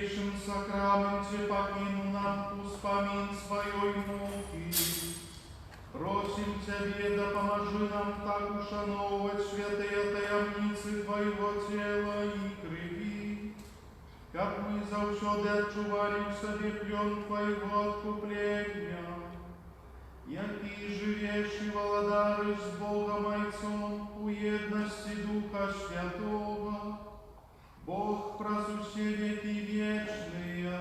святейшем сакраменте покинул нам успомин своей муки. Просим Тебе, да поможи нам так ушановывать святые таямницы Твоего тела и крови, как мы завсёды отчували в себе плен Твоего откупления, який живешь и володаришь с Богом Отцом у едности Духа Святого, Бог просуще веки вечные.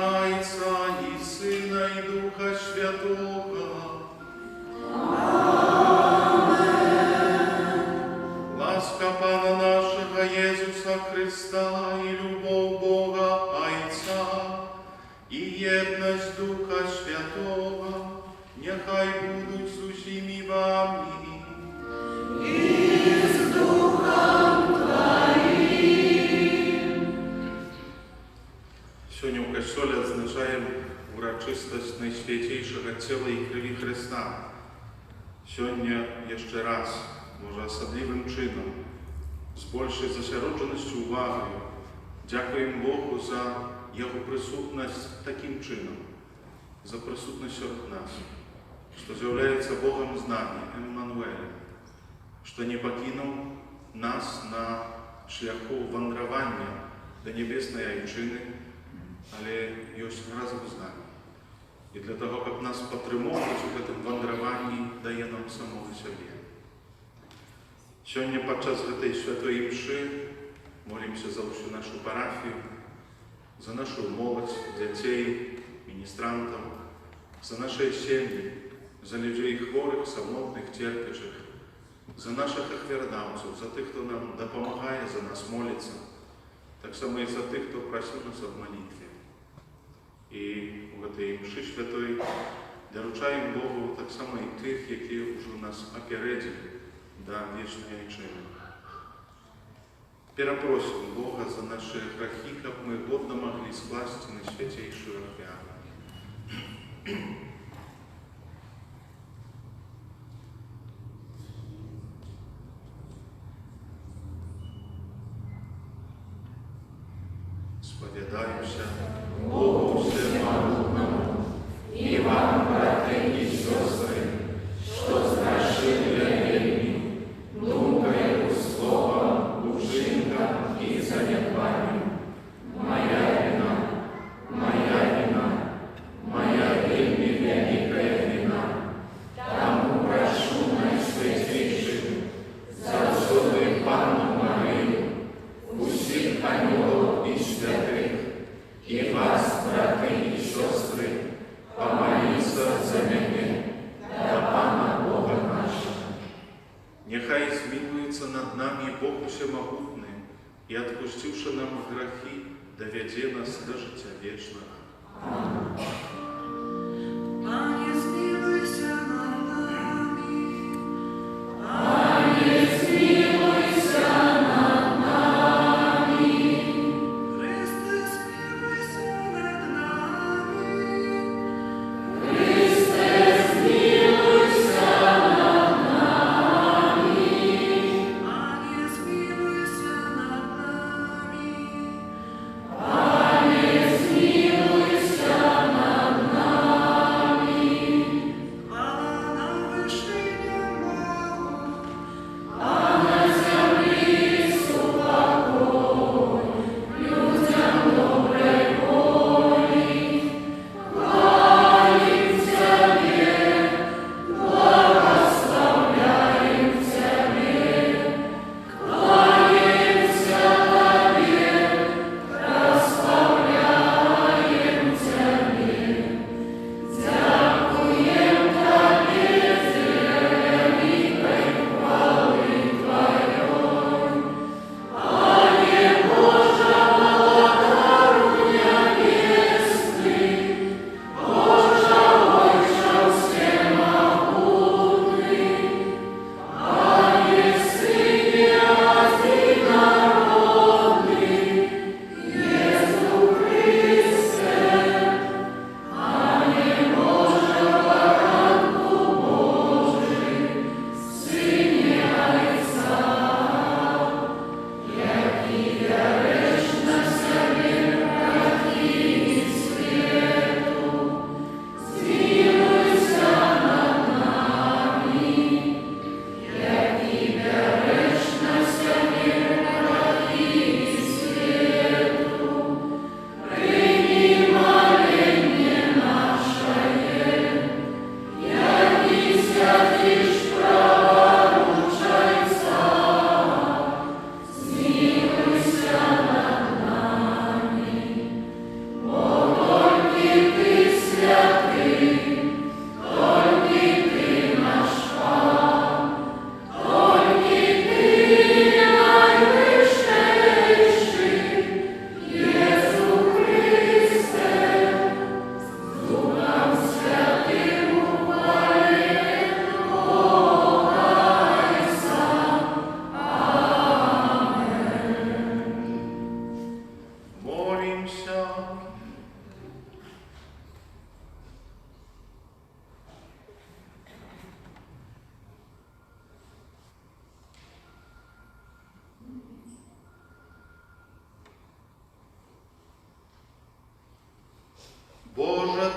Отца и Сына и Духа Святого. Ласка Пана нашего Иисуса Христа и любовь Бога Отца и едность Духа Святого нехай будут с усими вами. И с Духом Твоим. Сьогодні в Костьолі відзначаємо урочистость Найсвятейшого тіла і крові Христа. Сьогодні ще раз, може особливим чином, з більшою зосередженістю увагою, дякуємо Богу за Його присутність таким чином, за присутність серед нас, що з'являється Богом з нами, Еммануелем, що не покинув нас на шляху вандровання до Небесної Айчини, але есть разом з нами. І для того, як нас підтримувати в цьому вандруванні, дає нам самого себе. Сьогодні під час цієї святої мши молимося за всю нашу парафію, за нашу молодь, дітей, міністрантів, за наші сім'ї, за людей хворих, самотних, терпячих, за наших охвердавців, за тих, хто нам допомагає, за нас молиться, так само і за тих, хто просив нас в молитві. І в цій мші святої доручаємо Богу так само і тих, які вже нас опередили до вічної Айчини. Перепросим Бога за наши грехи, как мы годно могли скласть на святейшую офиару. Споведаемся Богу Всемогутному и вам, братья и сестры, что згрішили вельми, думкою, словом, учинком и занедбанням. Моя вина, моя вельми великая вина. Тому прошу Найсвятейших, завсёды Панну Марию, усіх ангелов и святых, и вас, браты и сестры, помолиться за меня, до Пана Бога нашего. Нехай змилуется над нами Бог Всемогутный, и, отпустивши нам грехи, доведе нас до життя вечного. Аминь. Пане, змилуйся над нами. Пане, змилуйся над нами. Христе, змилуйся над нами. Христе, змилуйся над нами. Пане, змилуйся над нами. Пане, змилуйся над нами.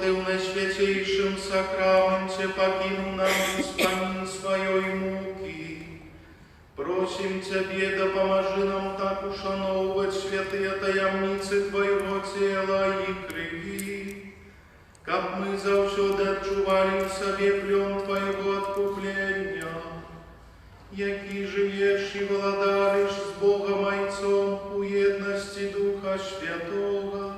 Ty w najświętejszym sakramencie покинул нам Господин своей муки. Просим Тебе, да поможи нам так ушановывать святые таямницы Твоего тела и крови, как мы завсёды отчували в себе плен Твоего откупления, який живешь и владаришь с Богом Отцом у едности Духа Святого,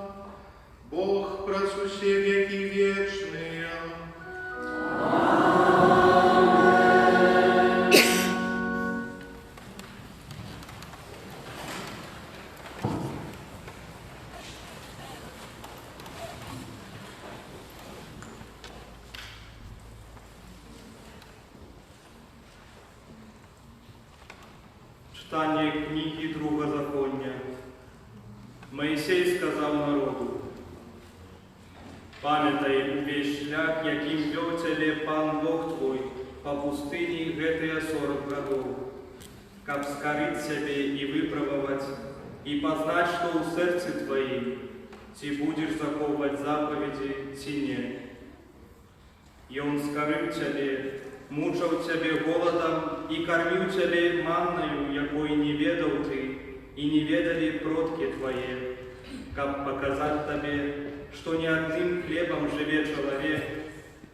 Бог працу все веки вечные. Читання книги Другозаконня. Моїсей сказав народу: «Пам'ятай увесь шлях, яким вел тебе Пан Бог твой по пустыне гэтыя 40 годов, каб скорить себе и выпробовать, и познать, что у сердце твоим, ти будешь заховывать заповеди, ти не. И он скорил тебе, мучил тебе голодом и кормил тебе манною, якой не ведал ты, и не ведали продки твои, как показать тебе, что не одним хлебом живе человек,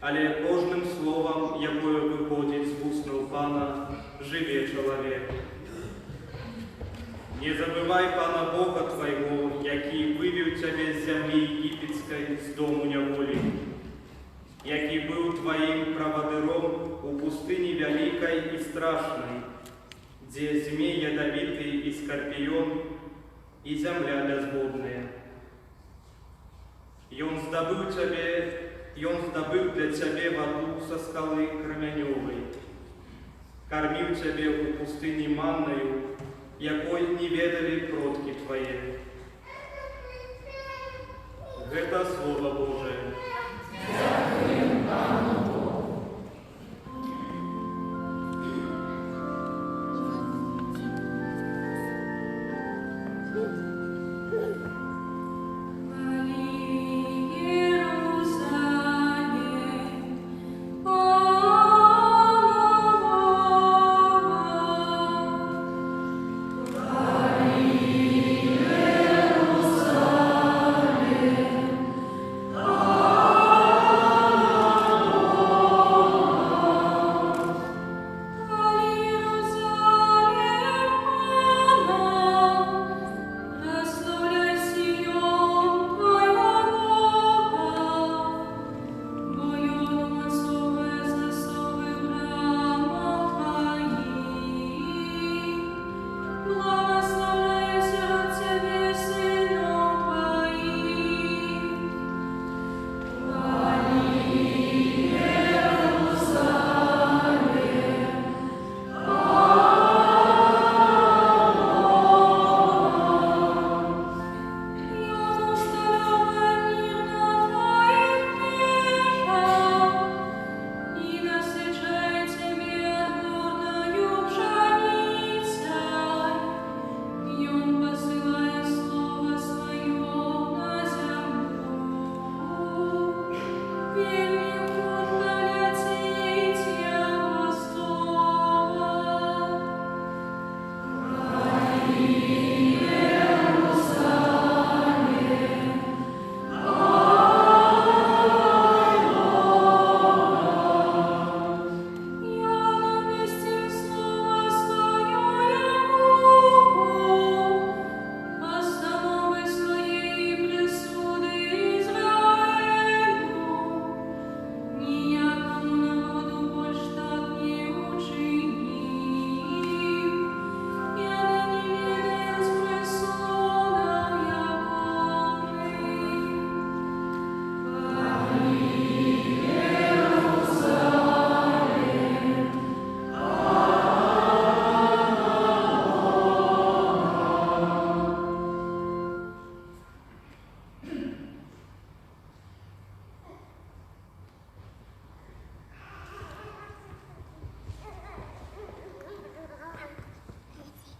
але кожным словом, якое выходит с уст Пана, живе человек. Не забывай Пана Бога твоего, який вывел тебя с земли египетской, с дому неволи, який был твоим проводыром у пустыни великой и страшной, где змей ядовитый и скорпион, и земля безводная. И он сдобыл для тебя воду со скалы Кременевой, кормил тебя у пустыни манною, якой не ведали продки твои. Это Слово Божие. Дякуємо Пану Богу.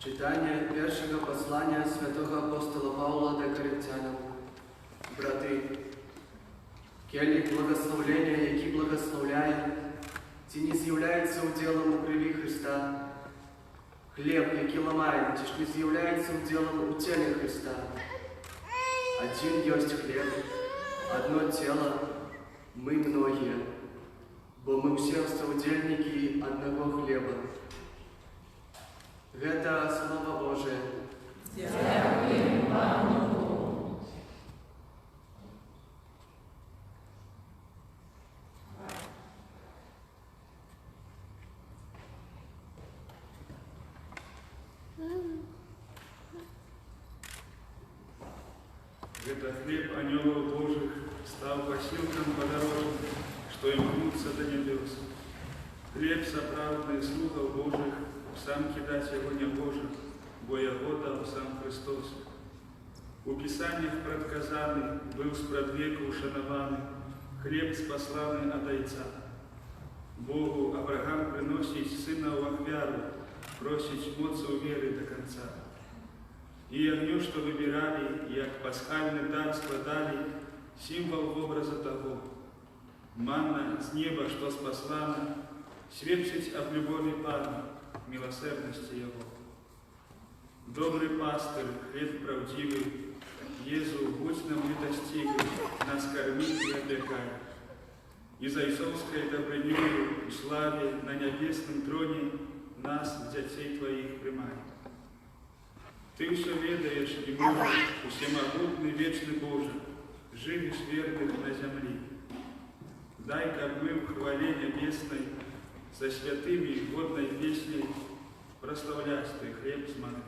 Читання першого послання святого апостола Павла до Коринтянам. Брати, келих благословлення, який благословляє, ці не з'являється уділом у крові Христа. Хліб, який ламаємо, ті ж не з'являється уділом у тілі Христа. Один есть хлеб, одно тело, мы многие, бо мы все соудельники одного хлеба. Это Слово Божие. Дякуємо Пану Богу. Это хлеб анgelов Божьих стал посилком подорожным, что им гнутся до небес. Хлеб соправдный слугов Божьих, сам кидать его не Божих, бо его дал сам Христос. У Писаниях предказаний был спрадвеку ушанованный хлеб спаславный от Отца. Богу Авраам приносить сына в ахвяру, просить моцу веры до конца. И огню, что выбирали, як пасхальный дар складали, символ образа того. Манна с неба, что спаслана, сведчить об любови Пана, милосердности Его. Добрый пастырь, хлеб правдивый, Езу, будь нам недостигли, нас кормить и опекай. И за Исовской добрынёю и славе на небесном троне нас, детей Твоих, примай. Ты все ведаешь и можешь, всемогутный, вечный Боже, живешь верных на земле. Дай, как мы в хвале небесной, со святыми и годной песней прославлять Ты хлеб смогли.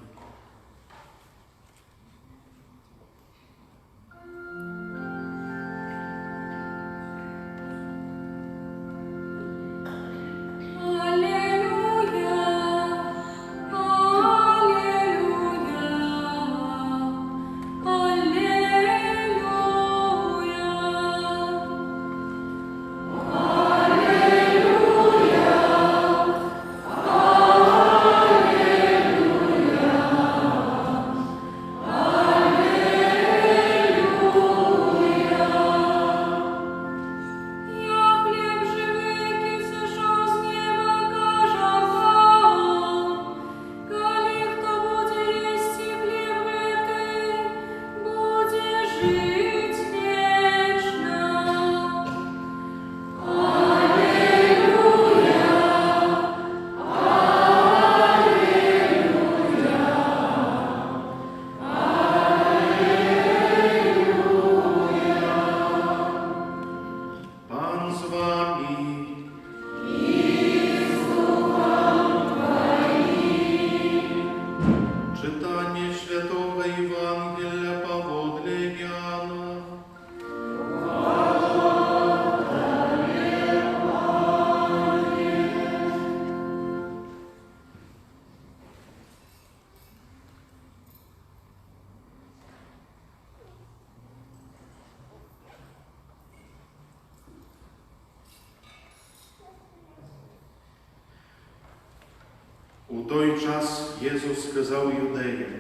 У той час Єсус сказав юдеям: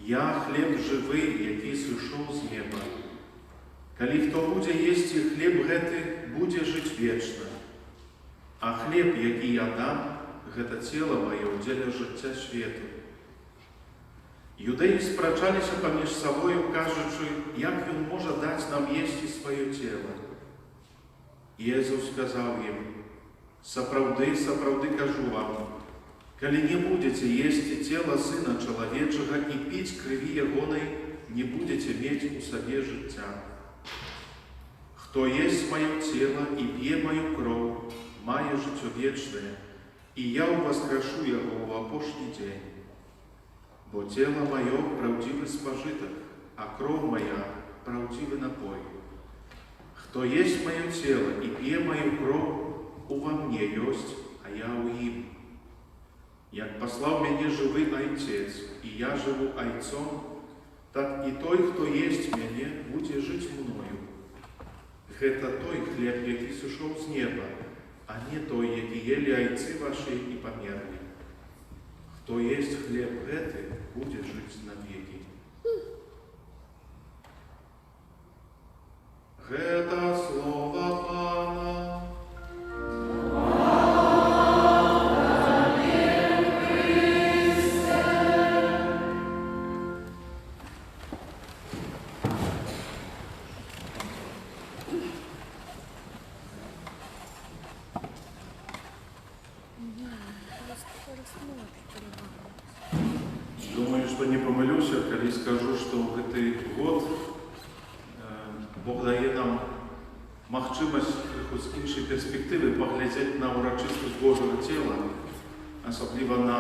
«Я хліб живий, який сышоў з неба. Калі хто будзе есці хлеб гэты, будзе жыць вечна. А хлеб, які я дам, гэта цела маё дзеля жыцця свету». Юдэі спрачаліся паміж сабою, кажучы, як ён можа даць нам есці сваё цела. Езус сказаў ім: «Сапраўды, сапраўды кажу вам, калі не будзеце есці цела Сына Чалавечага і піць крыві Ягонай, не будзеце мець у сабе жыцця. Хто есць маё цела і п'е маю кроў, мае жыццё вечнае, і я ўваскрашу яго ў апошні дзень. Бо цела маё праўдзівы спажытак, а кроў мая праўдзівы напой. Хто есць маё цела і п'е маю кроў, ува мне ёсць, а я ў ім. Як паслаў мяне жывы Айцец, і я жыву Айцом, так і той, хто есць мяне, будзе жыць мною. Гэта той хлеб, які сышоў з неба, а не той, які елі айцы вашы і памерлі. Хто есць хлеб гэты, будзе жыць навекі». Гэта калі скажу, што ў гэты год Бог дае нам магчымасць крыху з іншай перспектывы паглядзець на ўрачыстасць Божага цела, асабліва на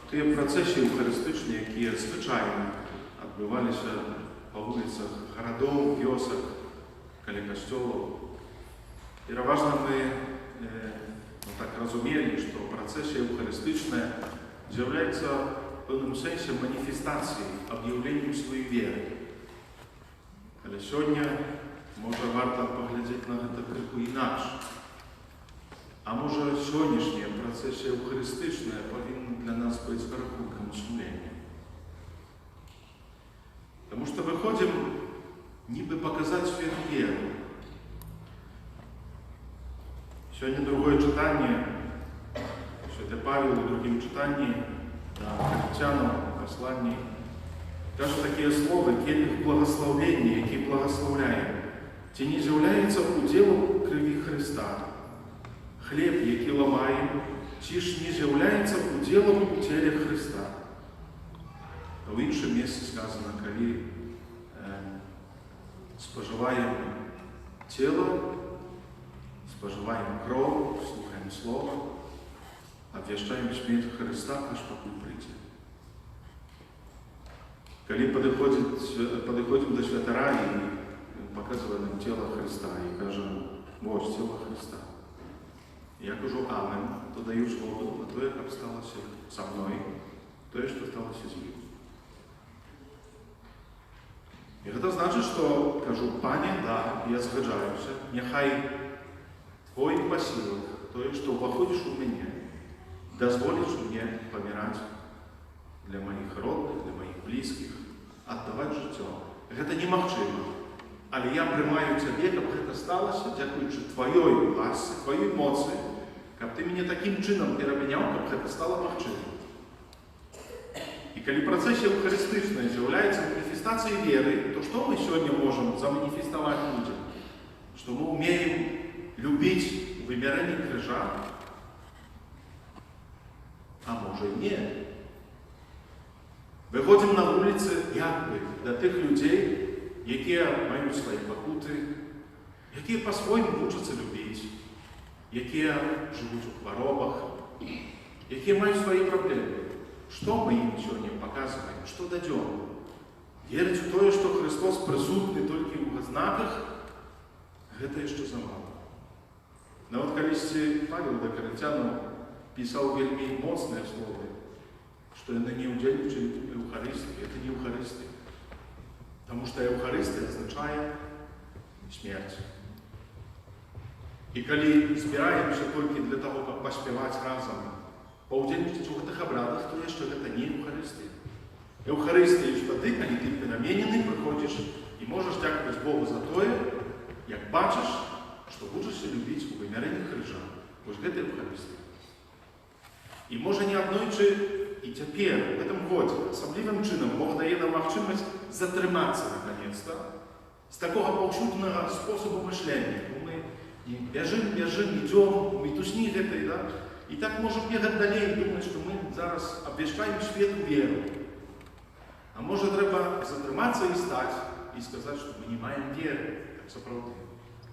тыя працэсы эўхарыстычныя, якія звычайна адбываліся па вуліцах гарадоў, вёсак, каля касцёлаў. Пераважна мы так разумелі, што працэсія эўхарыстычная з'яўляецца в пэўным сэнсе маніфестацыяй, аб'яўленнем сваёй веры. Але сёння, можа, варта паглядзець на гэта крыху інакш. А можа, сённяшняя працэсія эўхарыстычная павінна для нас быць рахункам сумлення. Таму што выходзім нібы паказаць свету веру. Сёння другое чытанне, святы Павел у другім чытанні да Коринфянам, пасланні, кажа такія словы: келіх благаслаўлення, які благаслаўляе, ці не з'яўляецца удзелам крыві Хрыста. Хлеб, які ламаем, ці ж не з'яўляецца удзелам у целе Хрыста. А ў іншым месцы сказано, калі спажываем цела, спажываем кроў, слухаем слова, абвяшчаем смерць Хрыста, аж пакуль прыйдзе. Калі падыходзім да святара і паказвае нам цела Хрыста і кажа: вось цела Хрыста. Я кажу амен, то даю згоду на тое, каб сталася са мной тое, што сталася з ім. І гэта значыць, што кажу: Пане, да, я згаджаюся, няхай твой пасілак, тое, што ўваходзіш у мяне, дазволіш мне паміраць для маіх родных, для маіх блізкіх, аддаваць жыццё. Гэта немагчыма. Але я прымаю цябе, каб гэта сталася, дзякуючы тваёй ласцы, тваёй моцы, каб ты мяне такім чынам перамяняў, каб гэта стала магчымым. І калі працэсія эўхарыстычная з'яўляецца маніфестацыяй веры, то што мы сёння можам заманіфеставаць людзям? Што мы ўмеем любіць у вымярэнні крыжа? А можа і не. Выходзім на вуліцы як бы да тых людзей, якія маюць свае пакуты, якія па-свойму вучацца любіць, якія жывуць у хваробах, якія маюць свае праблемы. Што мы ім сёння паказваем, што дадзём? Верыць у тое, што Христос прысутны толькі ў знаках, гэта яшчэ замала. Нават калісьці Павел да Коринфянаў пісаў вельмі моцныя словы, што яны не ўдзельнічаюць у Еўхарыстыі. Гэта не Еўхарыстыя. Таму што Еўхарыстыя азначае смерць. І калі збіраемся толькі для таго, каб паспяваць разам, паўдзельнічаць у гэтых абрадах, то яшчэ гэта не Еўхарыстыя. Еўхарыстыя ж тады, калі ты пераменены, прыходзіш і можаш дзякаваць Богу за тое, як бачыш, што вучышся любіць у вымярэнні крыжа. Вось гэта Еўхарыстыя. І можа не аднойчы і цяпер, у гэтым годзе, асаблівым чынам Бог дае нам магчымасць затрымацца наконец-то з такога паўсюднага спосабу мышлення. Мы бяжым, ідём, мітусні гэтай, да? І так можам бегаць далей, думаць, што мы зараз абвяшчаем свету веру. А можа трэба затрымацца і стаць, і сказаць, што мы не маем веры, так сапраўды.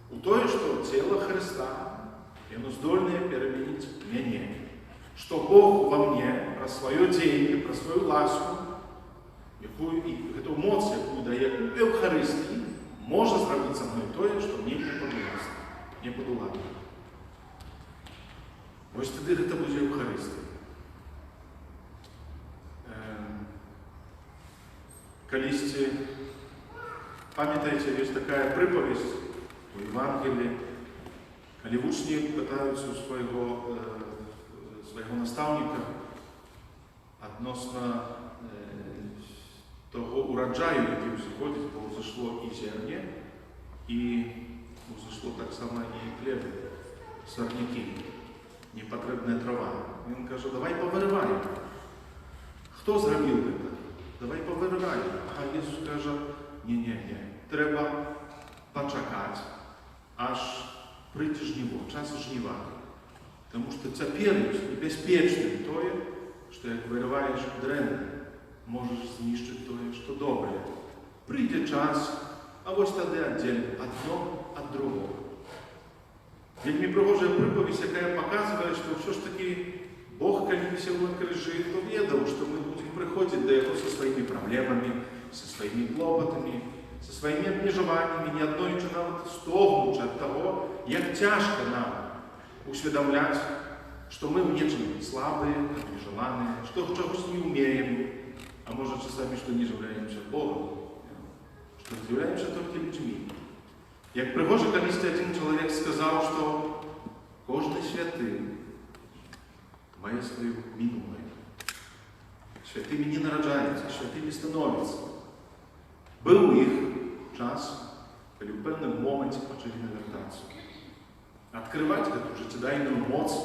У тое, што цела Хрыста, яно здольнае перамяніць мяне. Што Бог ва мне праз сваё дзеянне, праз сваю ласку, якую і гэту моц, якую дае Еўхарыстыі, можа зрабіць са мной тое, што мне не падуласна, не падуладна. Вось тады гэта будзе Еўхарыстыя. Калісьці, памятаеце, ёсць такая прыпавесць у Евангеліі, калі вучні пытаюцца у свайго настаўніка адносна таго ураджаю, які ўзыходзіць, бо ўзышло і зерне, і ўзышло таксама і хлебы, сарнякі, непатрэбная трава. Ён кажа: давай павырываем. Хто зрабіў гэта? Давай павырываем. А Ісус кажа: не, трэба пачакаць, аж прыйдзе жніво, час жніва. Таму што цяпер ёсць небяспечным тое, што як вырываеш дрэнна, можеш знищити те, що добре. Прийде час, а ось тоді відділимо одно від другого. Вельми пригожа приповідь, яка показує, що все ж таки Бог, коли висел на крижі, то ведал, что мы будем приходить до Его со своими проблемами, со своими клопотами, со своими обмежеваниями, не одной чи навіть стогнуть от того, як тяжко нам усведомлять, что мы в нечем слабые, обмежеванные, что чогось не умеем, а может часами, что не являемся Богом, что являемся только людьми. Як пригожа колись один чоловік сказав, що кожен святий має свою минуле. Святими не народжаються, святими становляться. Був у їх час, коли в певному моменті почали навертатися. Відкривати цю життєдайну моць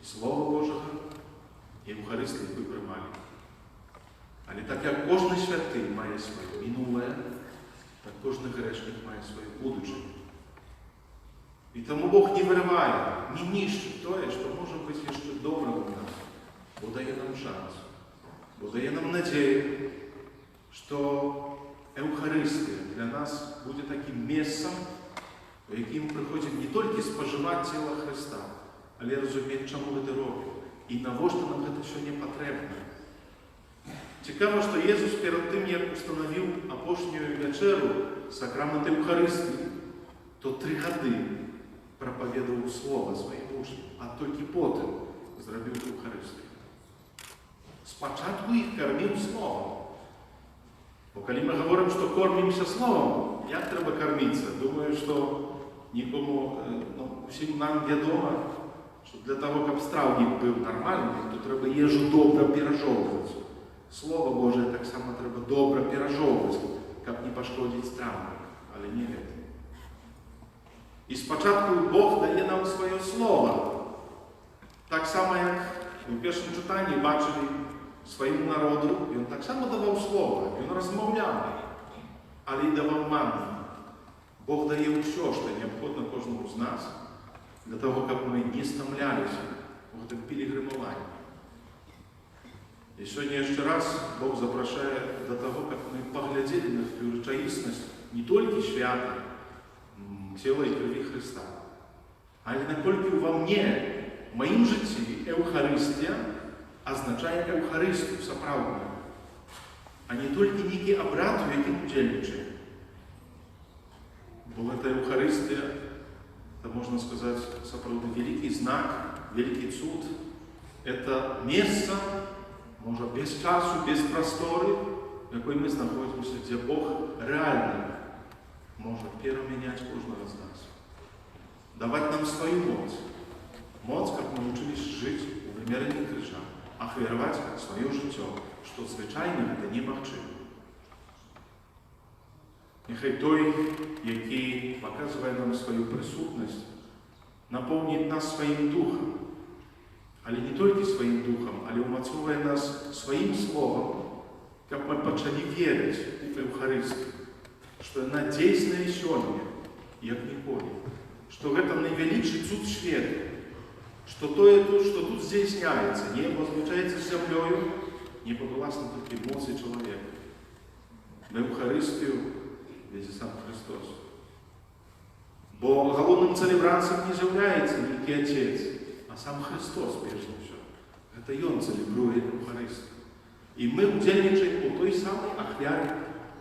і Слова Божого, і Євхаристію ви приймали. Але так як кожен святий має своє минуле, так кожен грешник має своє будуче. І тому Бог не вириває, не нищить те, що може бути ще добре у нас, бо дає нам шанс, бо дає нам надію, що Евхаристія для нас буде таким місцем, в яким приходимо не тільки споживати тіло Христа, але розуміти, чому ми це робимо і навіщо нам це все не потрібно. Цікаво, що Єсус перед тим, як установив апошню вечеру, сакрамент Евхаристії, то 3 роки проповідував Слово своїм учням, а тільки потім зробив Евхаристію. Спочатку їх кормив Словом. Бо коли ми говоримо, що кормимося Словом, як треба кормитися? Думаю, що нікому, всім нам відомо, що для того, щоб стравник був нормальний, то треба їжу добре пережовувати. Слово Боже так само треба добре пережовувати, щоб не пошкодити стравник, але не це. І спочатку Бог дає нам своє Слово. Так само, як у першому читанні бачили своєму народу, він так само давав Слово, він розмовляв, але й давав манну. Бог дає все, що необхідно кожному з нас, для того, щоб ми не стомлялися в этом пилигримовании. И сегодня еще раз Бог запрошает до того, как мы поглядели на эту речаистность не только свято тела и крови Христа, а и накольки во мне, в моем житті, Евхаристия означает Евхаристию соправдную, а не только некий обряд, в яким удельничаем. Бо это Евхаристия, это, можно сказать, соправдный великий знак, великий суд. Это место, может, без часу, без просторы, в якой мы находимся, где Бог реально может переменять каждого из нас. Давать нам свою моц. Моц, как мы учились жить у вимірянні крижа, ахвірувати своє життя, що звичайно це неможливо. Нехай той, який показує нам свою присутність, наповнить нас своїм духом, але не тільки своїм духом, але умацовує нас своїм словом, як ми почали вірити в Евхаристію, що вона дійсна і сьогодні, як ніколи, що в этом найвеличий суд світу, что то, что тут здійсняється, небо злучається з землею, не подвластно тільки емоції чоловіка. На Евхаристію везде сам Христос. Бо головним целебранцем не з'являється ніякий Отець, а сам Христос, перш за все. Це Він целебрує Евхаристію. І ми удільничаємо у той самій ахвярі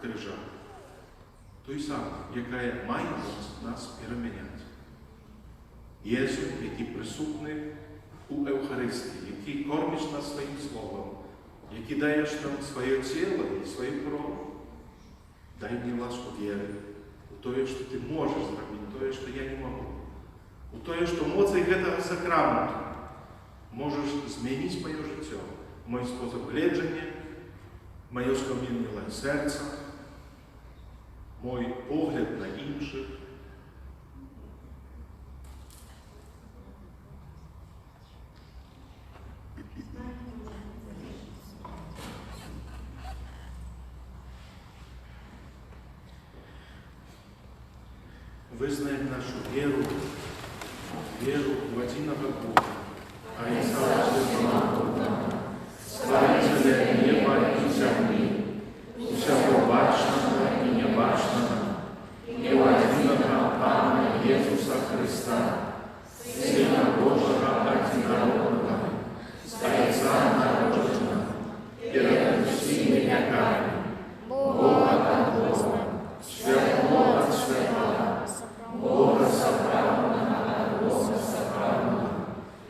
крижа. Той самій, яка має нас переміняти. Єсу, який присутний у Евхаристії, який кормиш нас своїм словом, який даєш нам своє тіло і свою кров. Дай мені ласку віри у те, що ти можеш зробити, у те, що я не можу. У те, що моцей цього сакраменту можеш змінити моє життя, мій спосіб гледження, моє скам'яніле серце, мій погляд на інших. Вызнает нашу веру в единого Бога, а и Создателя неба и земли. Христа, Сына Божьего Одинородного, Отца народного, перед всеми веками, Бога от Бога, Святого от Святого, Бога соправленного от Бога соправленного,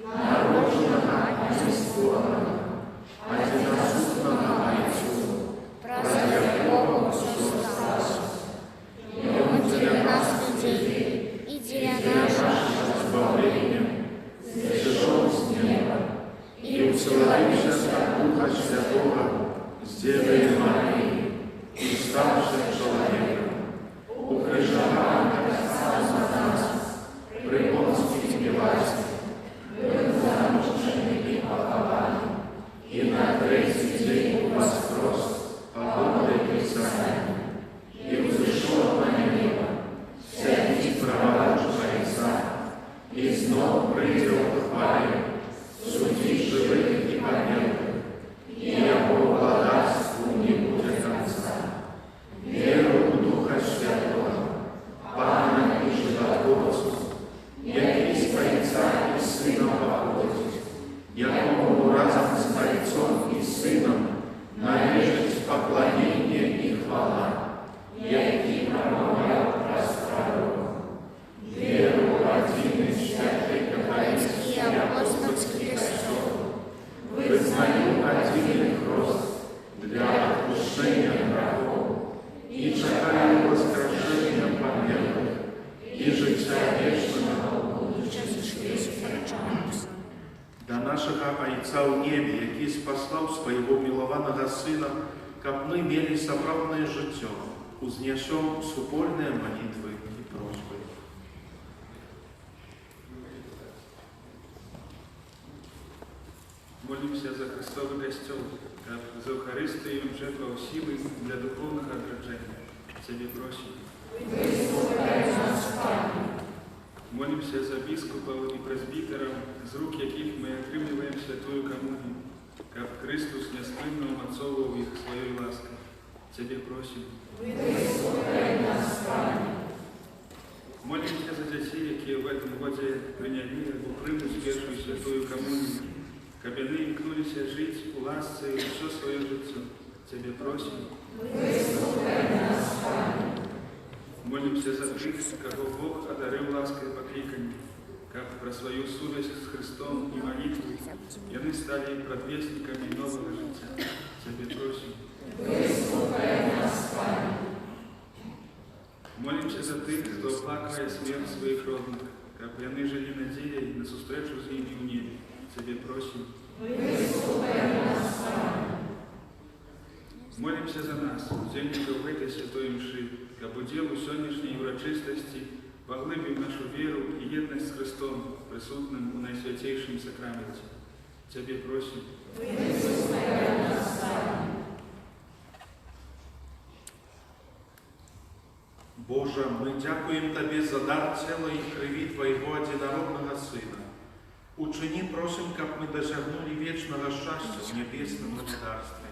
народного от Бесспорного, одиносутного Отцу, прозрев Богу все стало. И Он для нас людей и для нашего избавления зашел с неба и уцеловившись от Духа Святого с Девой Марии и ставшим человеком, укрежован Отца за нас, при Понтии Пилате, был замучен и похован, и на третий день воскрес по Божьему Писанию, и взошел на небо, сядет праворуч Отца, и снова придет в хвале, судить живых и померных, и Его владарству не будет конца. Веру в Духа Святого, Пана и Животворцу, який з Отця і Сина походить, якому разом с Отцом и Сыном належить поклонение и хвала, який промовлял пророка. Веру в один и святый католический апостольский крестов, вызнаю один хрост для отпущения грехов, и чекаю воскрешения померлых, и життя вечного в будущем свете. До нашего Отца у небе, який спаслав своего милованного Сына, как мы имели соправное життя, узнесем супольные молитвы и просьбы. Молимся за Христовый костел, как за Евхаристию жертву силы для духовного отражения. Тебе просим. Молимся за біскупів і пресбітерів, з рук яких ми отримуємо святую комунію, как Христос неспинно умацовував їх своєю ласкою. Тебе просим. Молимся за детей, які в этом году приняли у приймуть першу святую комунію, как они имкнулись жить у ласце все свое життя. Тебе просим. Молимся за тих, кого Бог одарил лаской покликаньем, как про свою совесть с Христом и молитву, и они стали предвестниками нового життя. Тебе просим. Молимся за тих, кто плакає смерть своих родных, как они жили надеей на встречу с ними в небе. Тебе просим. Молимся за нас, земников этой святой мши, как уделу сегодняшней урочистости поглыбим нашу веру и едность с Христом, присутным у Наисвятейшем Сакраменте. Тебе просим. Боже, мы дякуем Тебе за дар тела и крови Твоего одинородного Сына. Учини, просим, как мы досягнули вечного счастья в небесном царстве.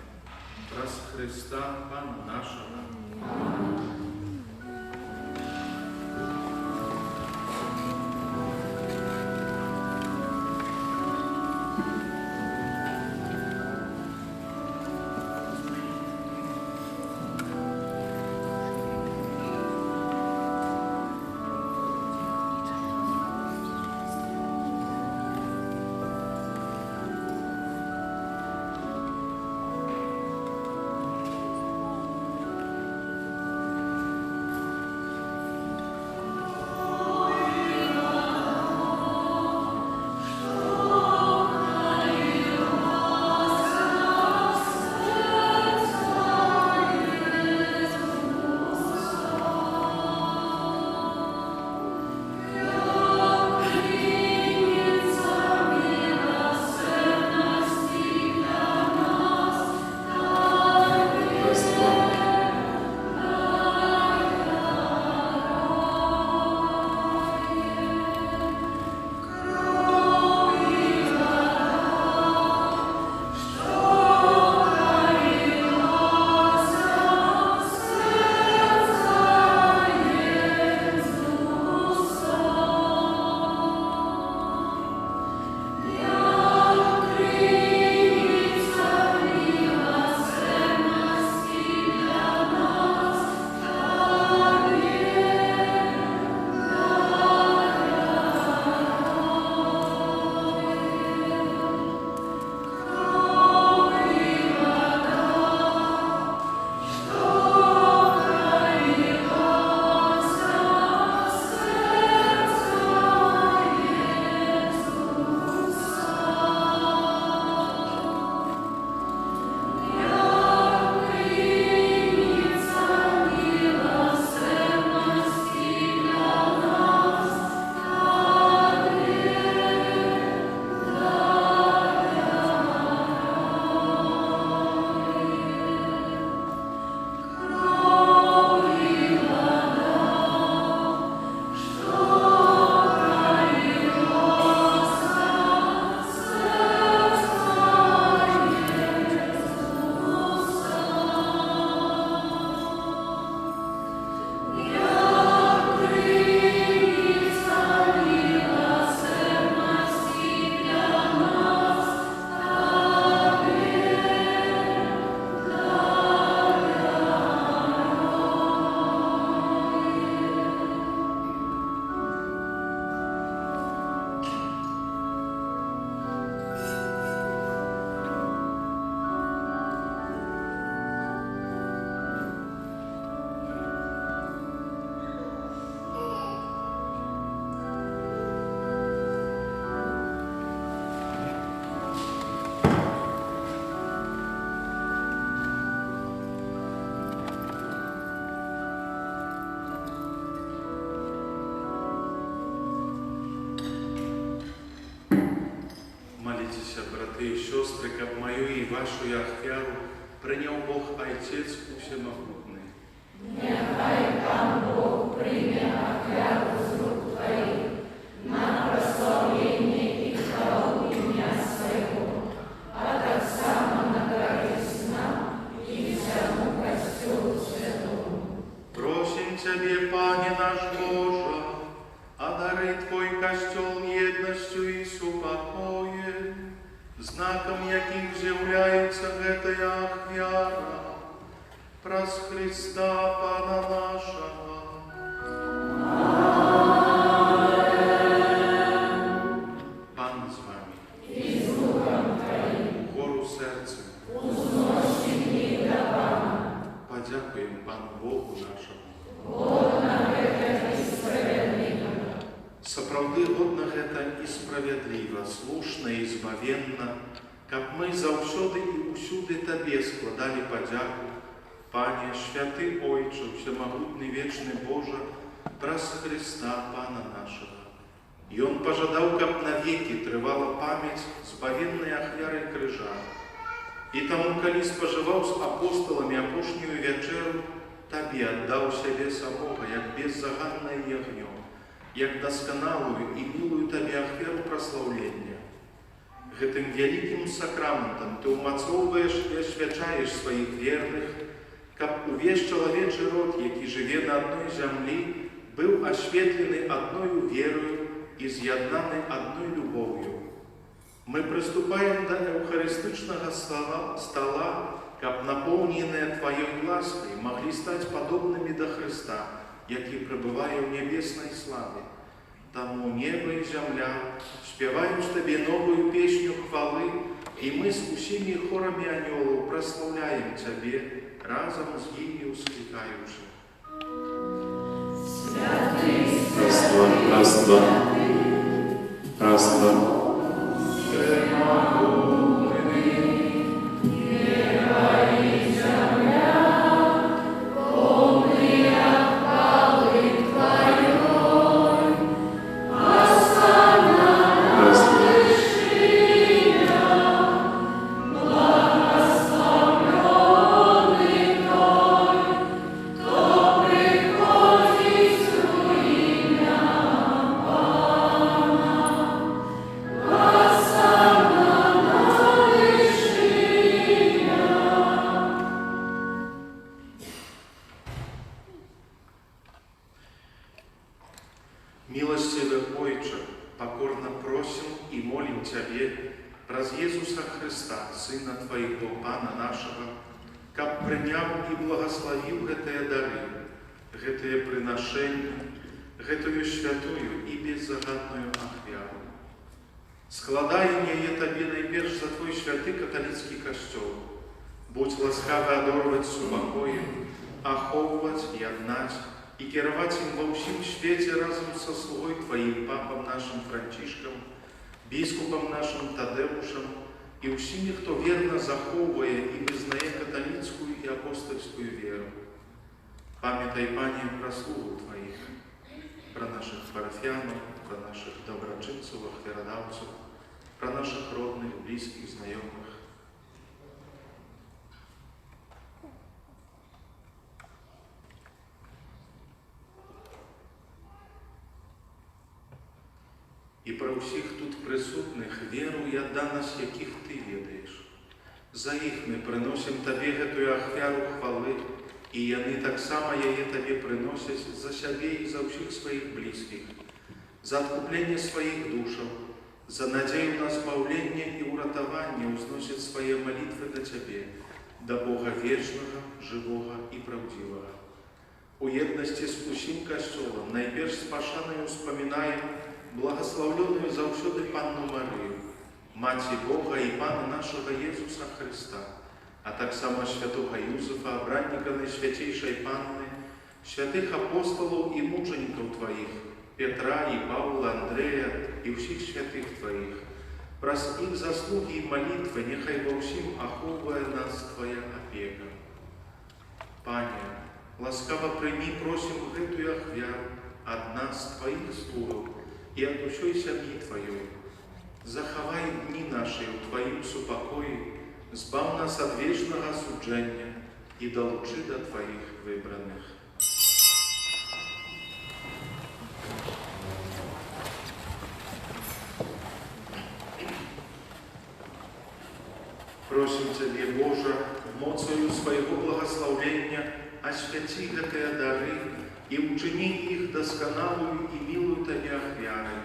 Раз Христа, Пана нашего. браты и сестры, как мою и вашу ахвяру принял Бог Отец Всемогутный. Нехай Пан Бог прийме ахвяру з рук Твоїх на прославлення і хвалу ім'я Своєго, а так само на користь нам і всьому костюлу святому. Просим Тебе, Пане наш Боже, одари Твой костел едностью и супокоем, знаком яким з'являється гэтая ахвяра, праз Христа Пана нашего. Пан з вами. І з Духом Твоїм. Гору серцем. Узношені до Пана. Подякуємо Пану Богу нашому. Годна гэта і справедлива. Сапраўды годна гэта і справядліва, слушна і збавенна, каб мы заўсёды і ўсюды Табе складалі падзяку, Пане, святы Ойче, всемагутны вечны Божа, праз Христа Пана нашего. Ён пажадаў, каб навекі трывала памяць збавеннай ахвяры крыжа. І таму, калі спажываў з апосталамі апошнюю вячэру, Табе аддаў сябе самога, як беззаганнае ягнё, як дасканалую і мілую Табе ахвяру праслаўлення. Гэтым вялікім сакраментам Ты ўмацоўваеш і асвячаеш сваіх верных, каб увесь чалавечы род, які жыве на адной зямлі, быў асветлены адною верою і з'яднаны адной любоўю. Мы прыступаем да эўхарыстычнага стала, каб напоўненыя Тваёй ласкай маглі стаць падобнымі да Хрыста, які пребывае ў нябеснай славе. Таму неба і зямля спяваюць Табе новую песню хвалы, і мы з усімі хорамі анёлаў праслаўляем Цябе, разом з імі ускликаючи. Раз, два. Раз, два. Милостивый Ойче, покорно просим и молим Тебе праз Иисуса Христа, Сына Твоего, Пана нашего, каб принял и благословил гэтые дары, гэтые приношения, гэтую святую и беззагадную ахвяру. Складаем яе Табе найперш за Твой святы католицкий костел. Будь ласкавы адорваць супакоем, ахоўваць, яднаць и кіраваць ім ва ўсім свеце разом со слугой Твоим, папам нашим Францішкам, біскупам нашим Тадеушам и усімі, хто верно захоўвае и вызнае католицкую и апостольскую веру. Памятай, Пане, про слугу Твоих, про наших парафиянов, про наших доброчинцев, ахвярадаўцев, про наших родных, близких, знакомых. І про усіх тут присутних веру і адданість, яких Ти ведаєш. За їх ми приносимо Тобі гэтую ахвяру хвали, і яны так само яе Тобі приносять за себе і за всіх своїх близьких, за откупление своих душаў, за надею на збавление и уратование узносят свои молитвы до Тебе, до Бога вечного, живого и правдивого. У едности с усім костелом найперш спашаною вспоминаем благословленную заўсёды Панну Марию, Маці Бога и Пана нашего Иисуса Христа, а так само святого Юзефа, обранника Найсвятейшей Панны, святых апостолов и мучеников Твоих, Петра и Павла, Андрея и всех святых Твоих. Праз их заслуги и молитвы нехай во всем ахоўвае нас Твоя опека. Пане, ласкаво прими, просим гэтую ахвяру от нас, Твоих слугов, и от усей семьи Твоей. захавай дні наші у Твоїм супокої, збав нас ад вечного судження і долучи до Твоїх вибраних. Просим Тебе, Боже, мocою Своего благословения освяти гэтыя дары и учини их досконалую и милую Тебе ахвярой,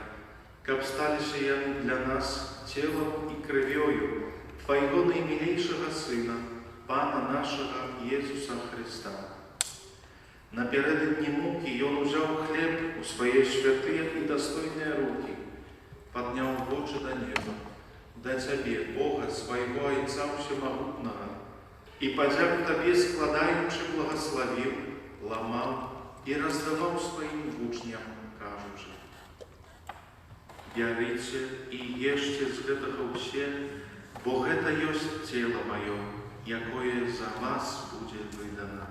каб сталися яны для нас телом и кровью Твоего наимилейшего Сына, Пана нашего Иисуса Христа. Напередодні муки Он узяв хлеб у свои святые и достойные руки, поднял очи до неба, до Тебе, Бога, Своего Отца Всемогутного, и, подяку Тебе, складаючи, благословил, ломал и раздавал своим учням, кажучи: «Бярыце и ешьте з гэтага ўсе, бо гэта ёсць тело маё, якое за вас будзе выдано».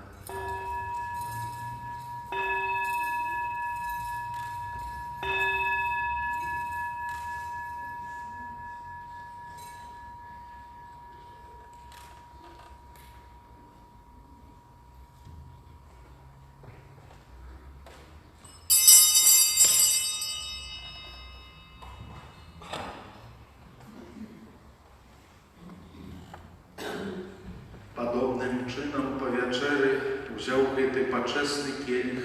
Подобным чином по вечері взяв гэты почесний келих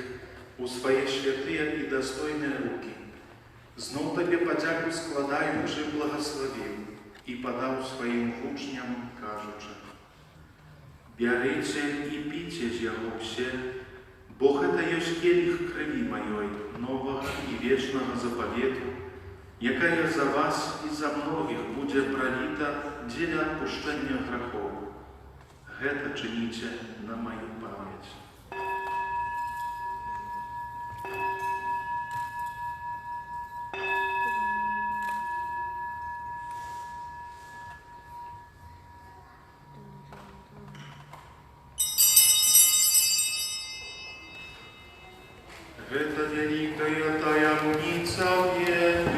у свої святые і достойні руки, знов Тебе подяку складаючи, благословив і подав своїм учням, кажучи: «Бярыце і піце з яго все, бо гэта ёсць келих крови моей, нового і вечного заповету, якая за вас і за многих буде пролита дзеля отпущення грехов. Гэта чиніце на мою память». Гэта великая таямница веры.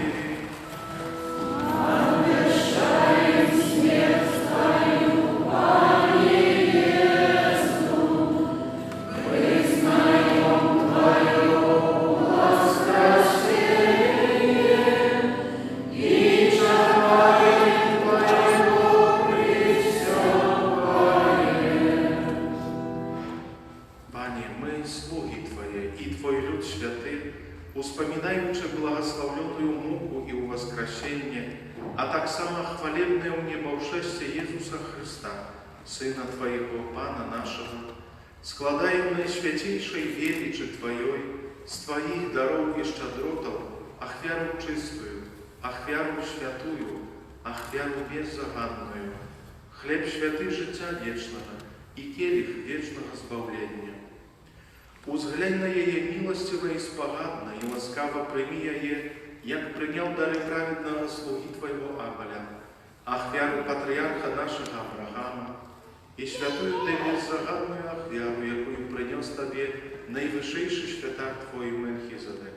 Успоминаючи благословленную муку и воскресение, а так само хвалебное у небошествие Иисуса Христа, Сына Твоего, Пана нашего, складаем на святейшей величи Твоей с Твоих даров и щедротов ахвяру чистую, ахвяру святую, ахвяру беззагадную, хлеб святый життя вечного и келих вечного збавления. Узглянь на яе милостиво и спогадно, и ласкаво прими яе, як принял дары праведного слуги Твоего Авеля, ахвяру патриарха нашего Авраама, и святую Ты беззагадную ахвяру, якую принес Тебе наивысшейший святар Твой Мельхизедек.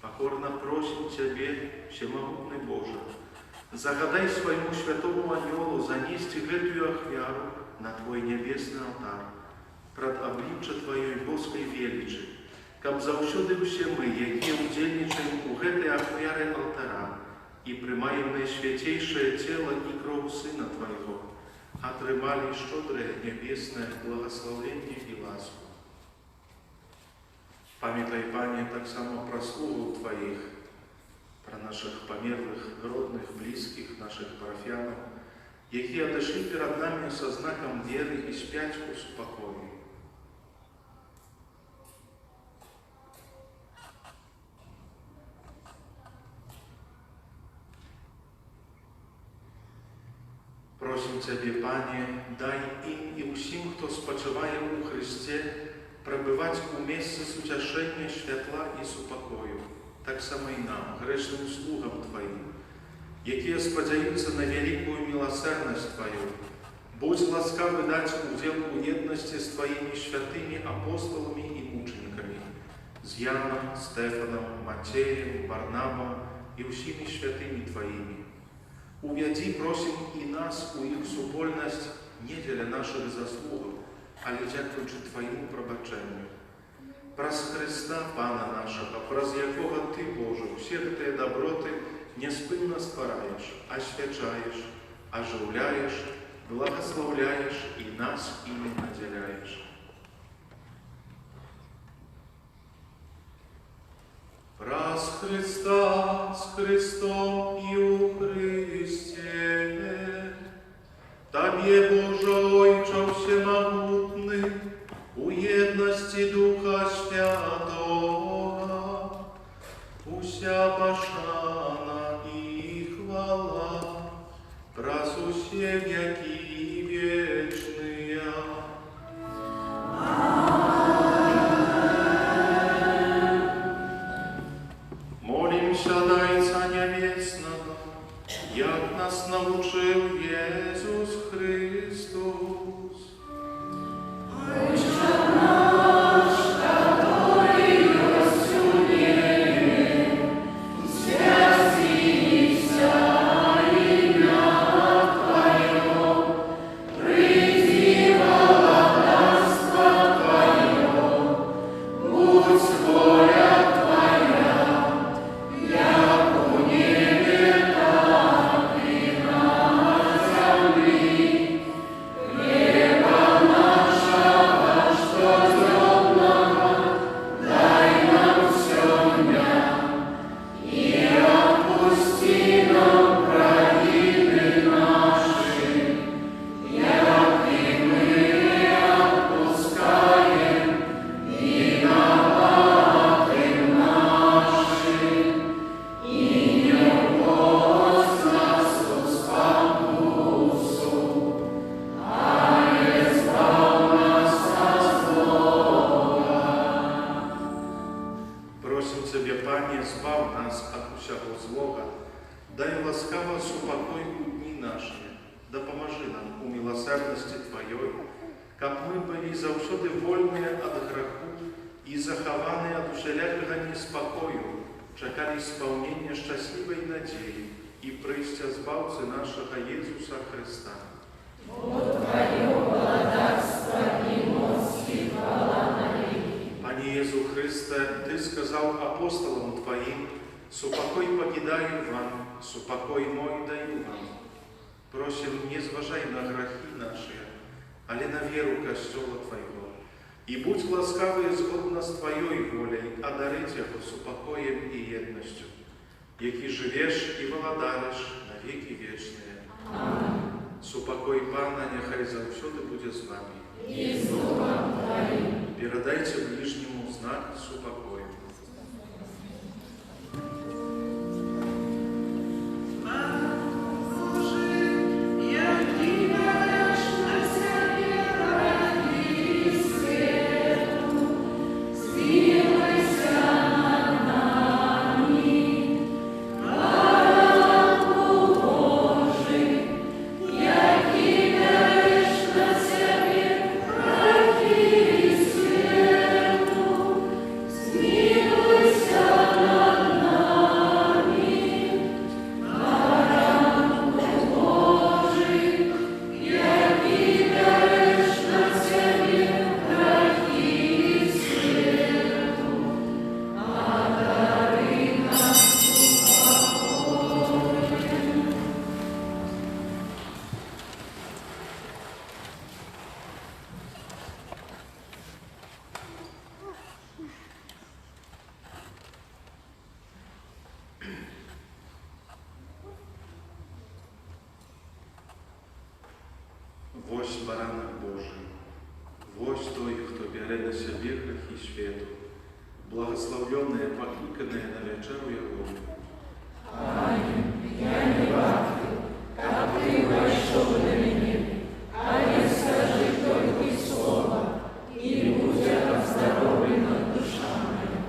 Покорно просим Тебе, всемогутный Боже, загадай своему святому ангелу занести гэтую ахвяру на Твой небесный алтарь, пред обличчя Твоей боской величи, каб заўсёды все мы, якія удзельнічаем у гэтай ахвяры алтара и прымаем наисвятейшее тело и кровь Сына Твоего, отрымали щедрое небесное благословение и ласку. Памятай, Пане, так само про слугу Твоих, про наших померлых, родных, близких, наших парафиянов, які отошли перед нами со знаком веры и спять у спокою. Просим Тебе, Пане, дай им и усім, кто спочиває у Христе, пробывать у месте сутяшения, святла и супокою, так само и нам, грешным слугам Твоим, якія спадзяюцца на великую милосердность Твою. Будь ласкавы дать удел у едности с Твоими святыми апостолами и мучениками, с Яном, Стефаном, Матеем, Варнавом и усими святыми Твоими, Увяди, просим, и нас у их супольность не для наших заслуг, але дякуючи Твоему пробаченню. Праз Христа, Пана нашого, праз якого Ти, Боже, всі ті доброти неспинно створаєш, освячаєш, оживляєш, благословляєш і нас ими наделяєш. Праз Христа, с Христом и у Христе, Тебе, Боже, Ойче всемогутный, у едности Духа Святого, уся пошана и хвала, праз усе веки вечные. Молимся, Дайца Небесного, як нас научил Иисус Христос. Дай ласкаво супокой у дни наши, да поможи нам у милосердности Твоей, как мы были завсёды вольные от греху и захованные от усялякого неспокою, чекали исполнения счастливой надеи и прийстя Збавцы нашего Иисуса Христа. Бо Твое благодарство и мощь и хвала навеки. Пане Иисус Христе, Ты сказал апостолам Твоим: «Супокой покидаю вам, супокой мой даю вам». Просим, не зважай на грехи наши, але на веру Костела Твоего, и будь ласкавый згодно с Твоей волей одарить его супокоем и едностью, які живеш и владаешь на веки вечные. Аминь. Супокой Пана нехай завсёды будет с вами. И с Духом Твоим. Передайте ближнему знак супокоя. Вось баранок Божий, вось той, хто бере на себе грехи світу, благословленные, покликанные на вечеру Его. Аминь. Я не вахтю, как Ты вошел на меня, а не скажи только слово, и будь оздоровлена душа моя.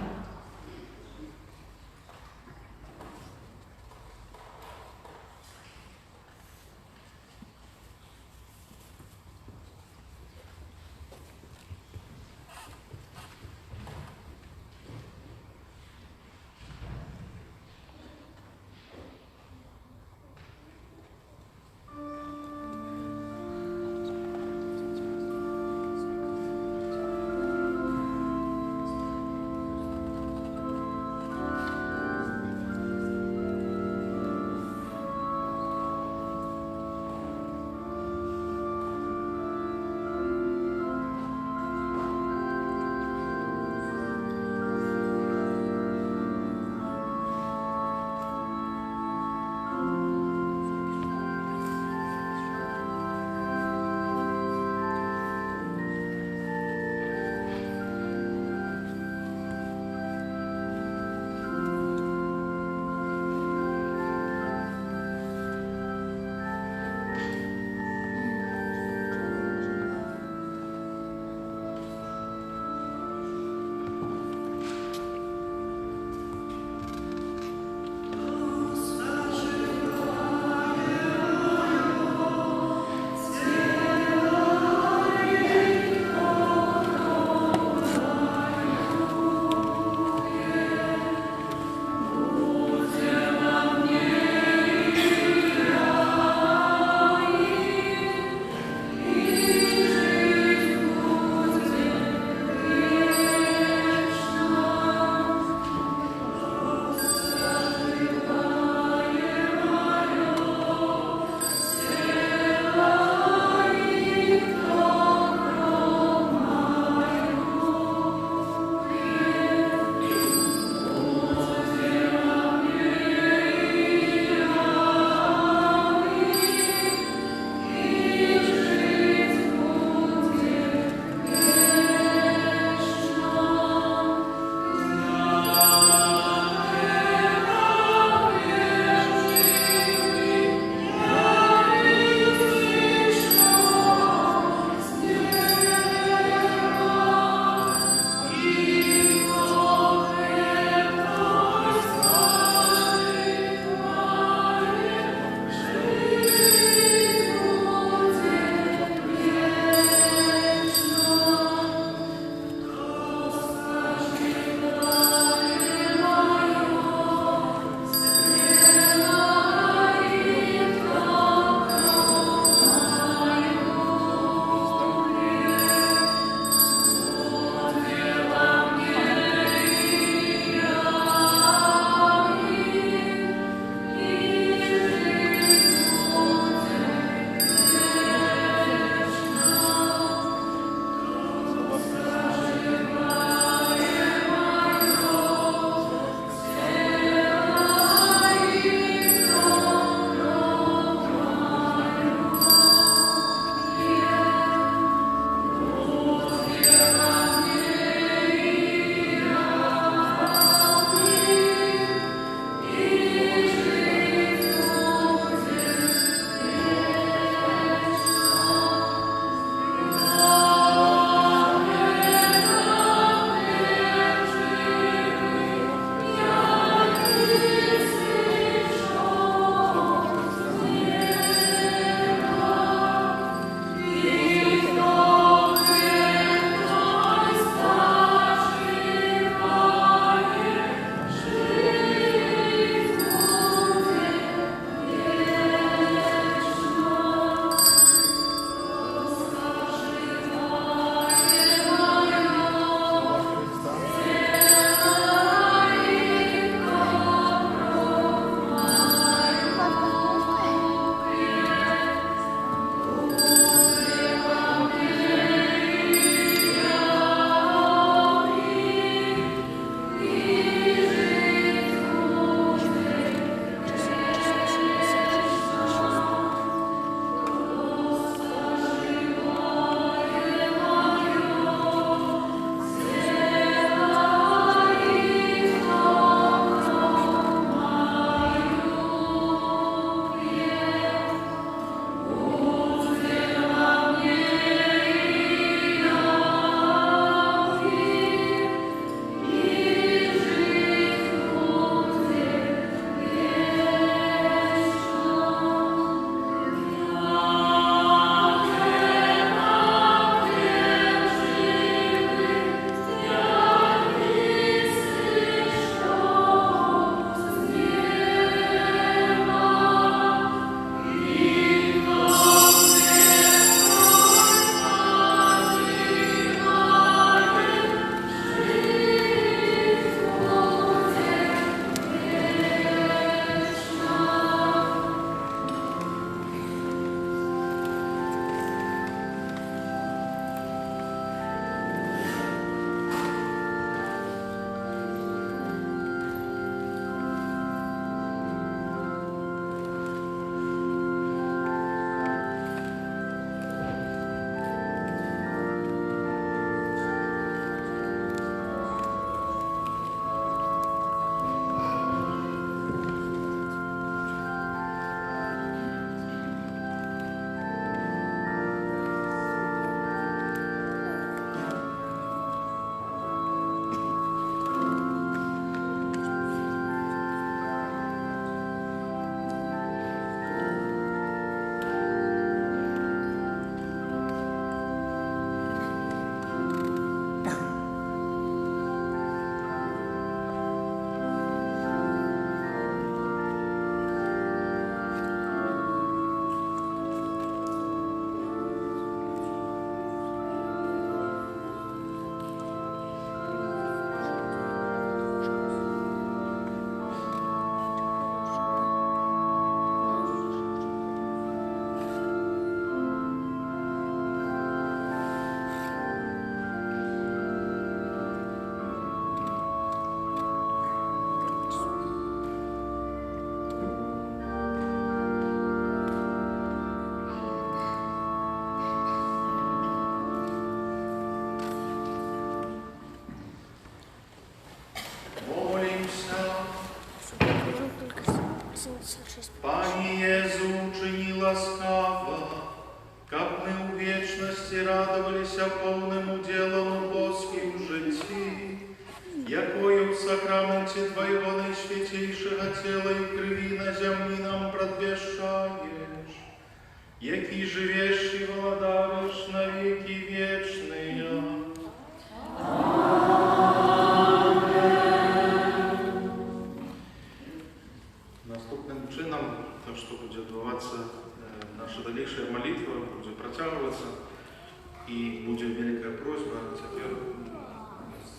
Пані Єзу, учини ласкаво, как мы у вечности радовались полным уделом Божьим житті, якою в сакраменте Твоего наисвятейшего тела и крови на земле нам предвещаешь, який живешь и владаешь на веки вечные. Наступным чином, то, что будет отбываться, наша дальнейшая молитва будет протягиваться, и будет великая просьба, теперь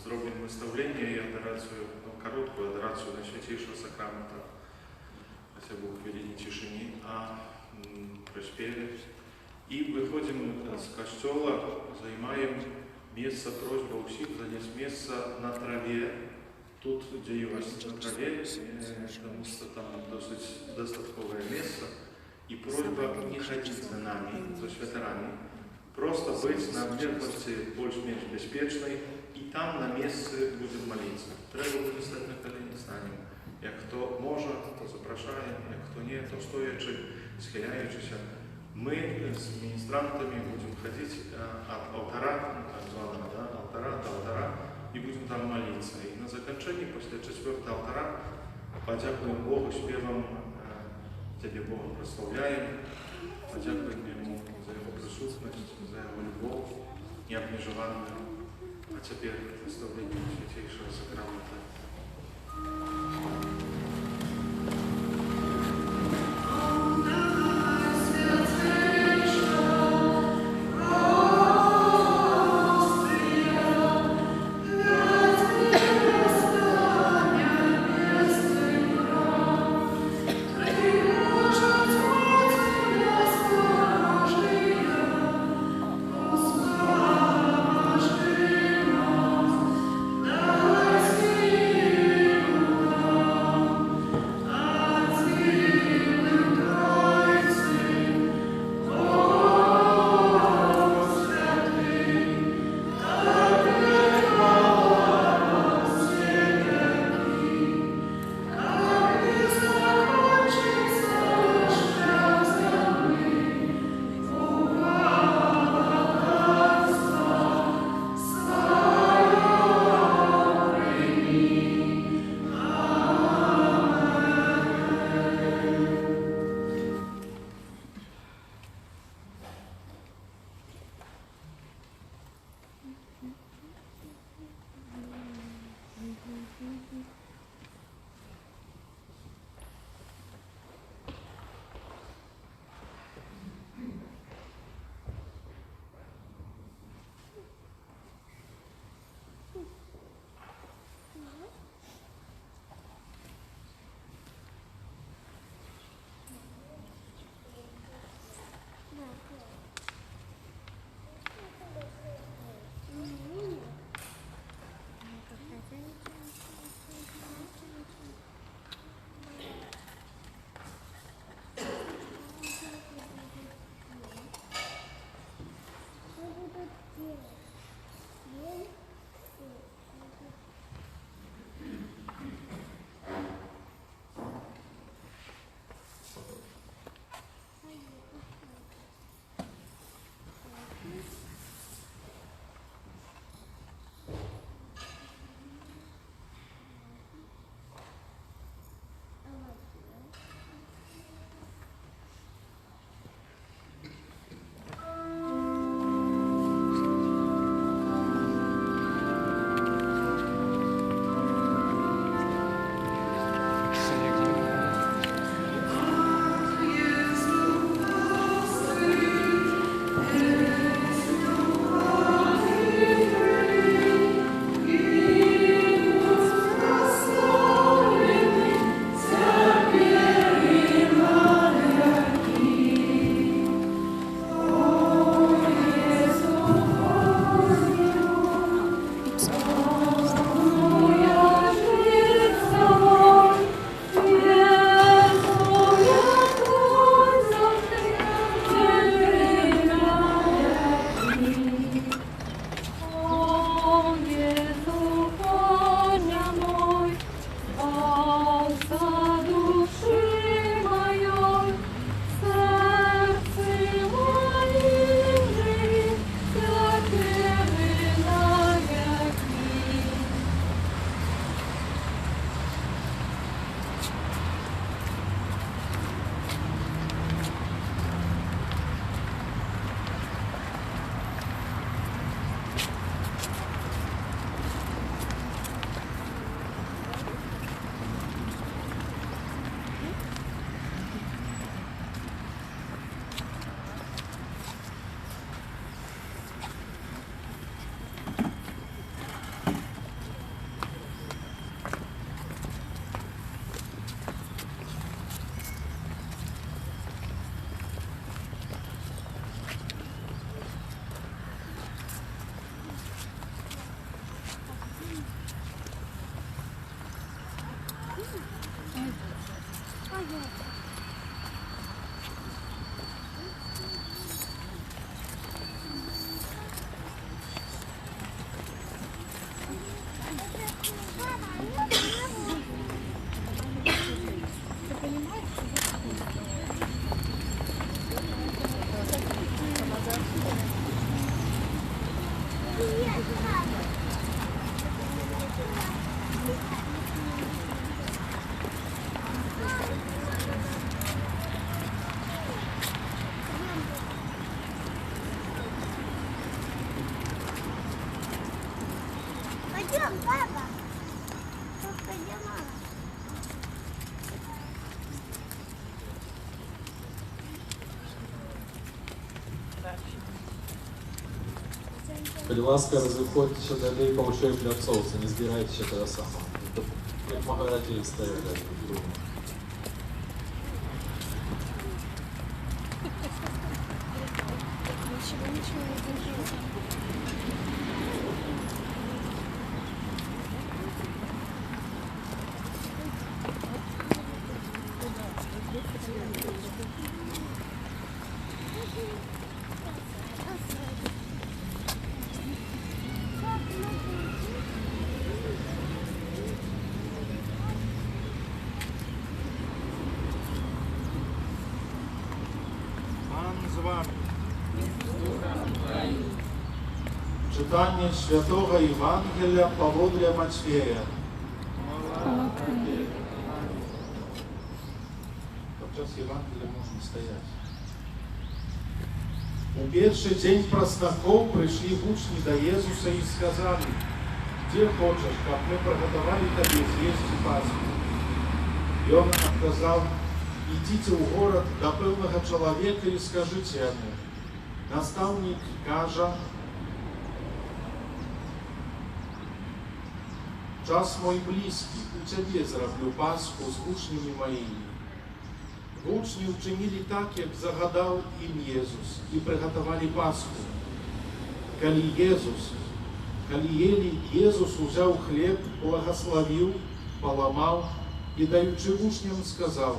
сделаем выставление и адорацию, короткую адорацию на Святейшего Сакрамента, хотя бы в хвилине тишине, проспели. И выходим с костела, занимаем место, просьба у всех занять место на траве, тут, где есть на траве, потому что там досить достатковое место, и просьба не ходить за нами, за святерами, просто быть на поверхности больше-меньше беспечной, и там на месте будем молиться. Треба буде стати на коліні, станемо. Як хто може, то запрошаємо, як хто ні, то стоячи, схиляючися. Мы с министрантами будем ходить от алтаря, так званого, да, алтаря до алтаря, и будем там молиться. И на закончении, после 4-го алтаря, подякуем Богу, спевом Тебе, Бога, прославляем, подякуем Ему за Его присутствие, за Его любовь необмежованную. А теперь представление Святейшего Сакрамента. Пойдем, папа. Пойдем, мама. Будь ласка, розходьте далі по очей для соуса, не збирайте ще того самого. Як магазин стоять друг другу. Ничего не держи. Пан з вами. Читання Святого Євангелія Павла Матфея. Подчас Євангелія можна стояти. У перший день праздников пришли учни до Иисуса и сказали: «Где хочешь, как мы приготовили тебе съесть Пасху?» И он отказал: «Идите в город до певного человека и скажите ему: наставник каже, час мой близкий, у тебе зроблю Пасху з учнями моїми». Учні вчинили так, як загадав їм Єсус, і приготували Пасху. Коли ели, Єсус взяв хліб, благословив, поламав і, даючи учням, сказав: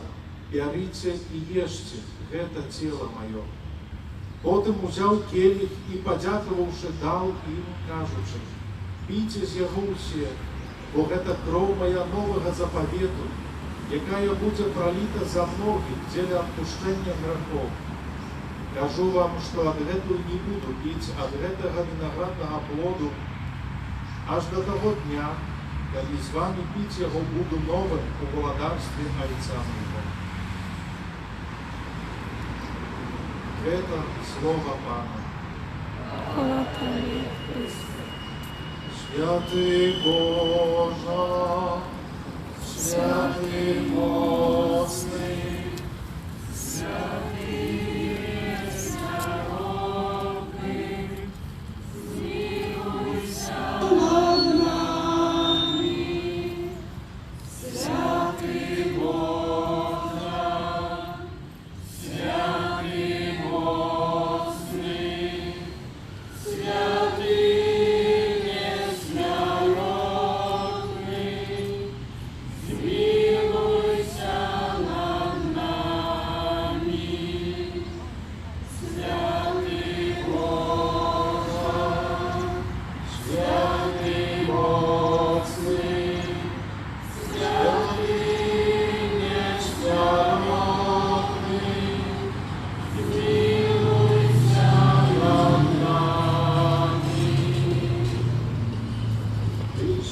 «Берите і ешьте, это тіло моє». Потім взяв келих і, подякувавши, дав їм, кажучи: «Пийте з його усі, бо це кров моя нового заповіту, яка буде пролита за многих для відпущення грехов. Кажу вам, що від этого не буду пити, від этого виноградного плоду, аж до того дня, коли з вами пити його буду новим у владарстві Отця моего». Это слово Пана. Хвала Тобі, Христе. Святий Боже, святий моцний,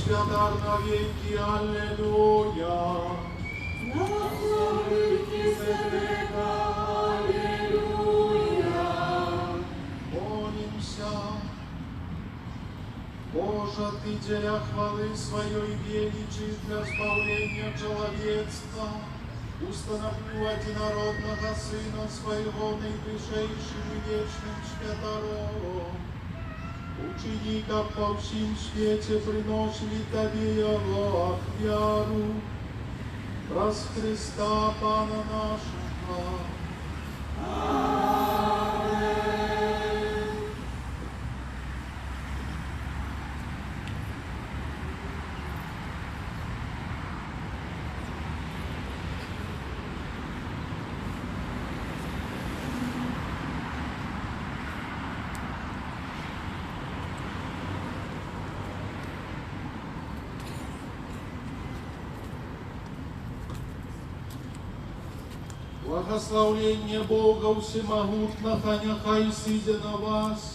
святар навеки, аллилуйя. Молимся. Боже, Ты, деля хвалы Своей величия для избавления человечества, установил одинородного Сына Своего наивысшим и вечным Святором. Учени, как по всем свете приносили Тебе его веру, праз Христа Пана нашего. Благословение Бога Всемогутного, нехай сидя на вас,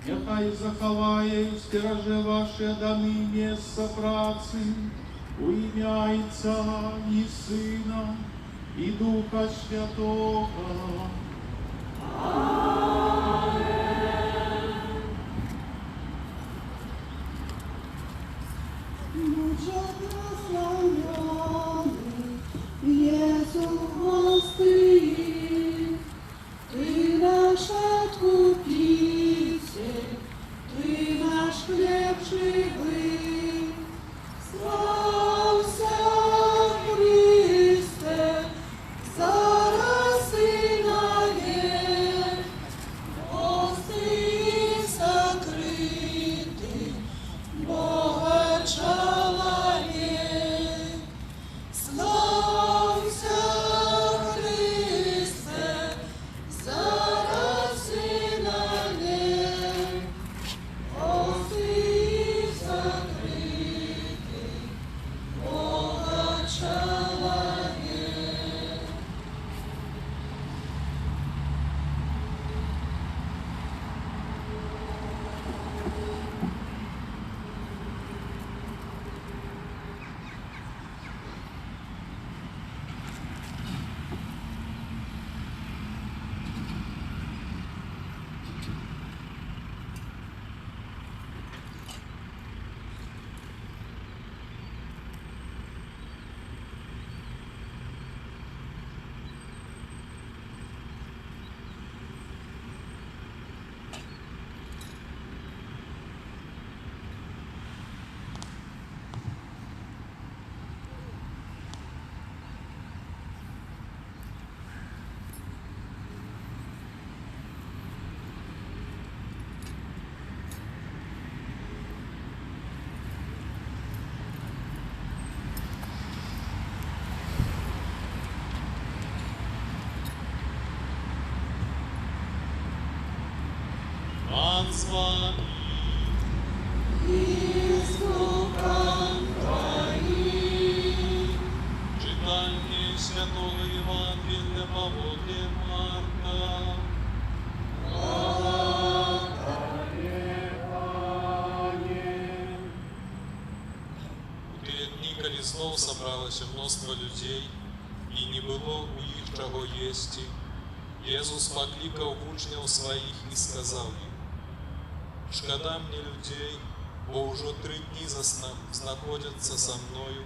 нехай заховає і стереже ваші доми места праці, у ім'я Отця і Сина, і Духа Святого. Будьте благословенны, Иисус Христос, Ты наш Откупитель, Ты наш хлеб живый. Славься, Христе, зараз и навек, осты сокрыты, Бога человек. Славься, Христе, зараз и навек, осты сокрыты, Бога человек. Пан з вами. И с Духом Твоим. Читання Святого Євангелія Павлові Марка. У те дні, коли знов собралося мноство людей, і не було у їх чого єсти, Єсус покликав учнів своїх і сказав їм: «Шкода мне людей, бо уже 3 дні знаходяться со мною,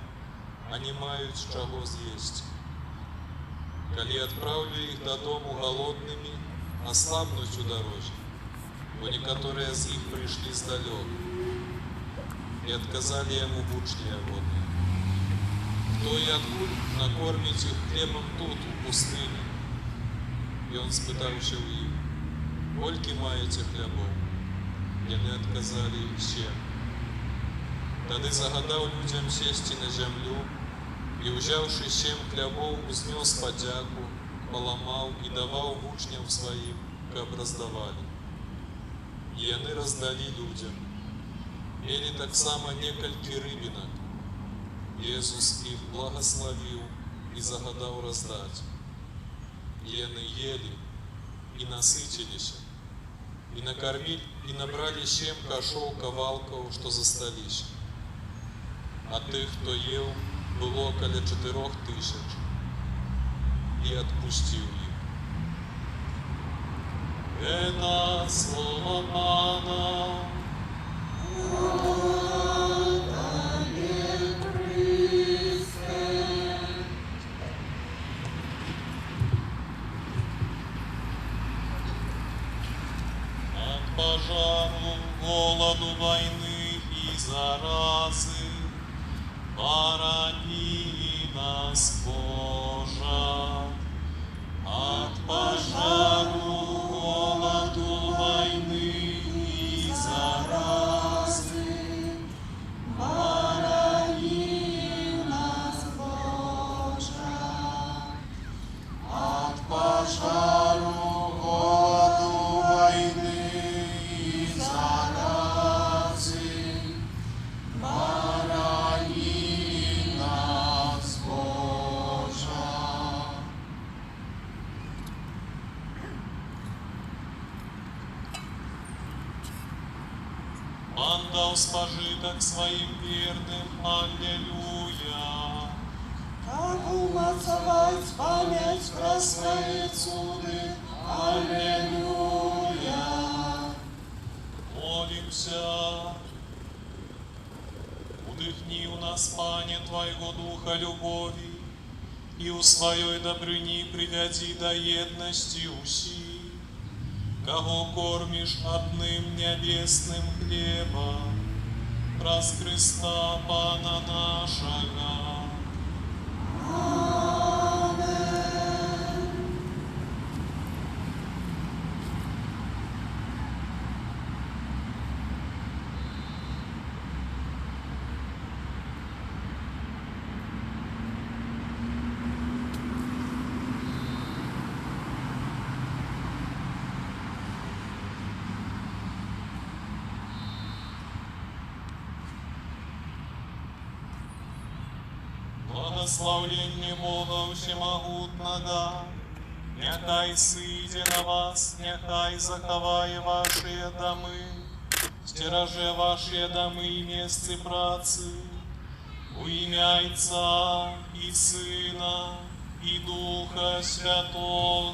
а не мають чого з'їсти. Коли отправлю їх додому голодними, ослабнуть у дорозі, бо некоторые з них пришли здалек и отказали ему в учне воды. Кто и откуда накормить их хлебом тут, у пустыне?» И он спитавши у їх: «Скільки маєте хлібов?» І не отказали всем. Тоді загадав людям сісти на землю, і, взявши 7 хлібов, узнес подяку, поламав і давав учням своїм, як роздавали. І вони роздали людям. Мели так само некалькі рибинок. Ісус їх благословив і загадав роздати. І вони ели і насытились, и накормили, и набрали 7 кошов ковалков, что за столище. А тих, хто ел, было около 4000, и отпустил их. Это слово Пана. От пожару, голоду, войны и заразы храни нас, Боже. От пожару, голоду, войны и заразы храни нас, Боже. От пожару, голоду, войны и заразы храни нас, Боже. дал спожиток своим верным. Аллилуйя. Как умацовать память про свои цуды. Аллилуйя. Молимся. Удыхни у нас, Пане, Твоего Духа любови, и у своей добрыни привяди до едности уси, кого кормишь одним небесным хлебом, праз Христа Пана нашего. Благословление Бога Всемогутного, нехай сыйде на вас, нехай заховає ваші доми, стероже ваші доми і місці праці, у ім'я Отця і Сина і Духа Святого.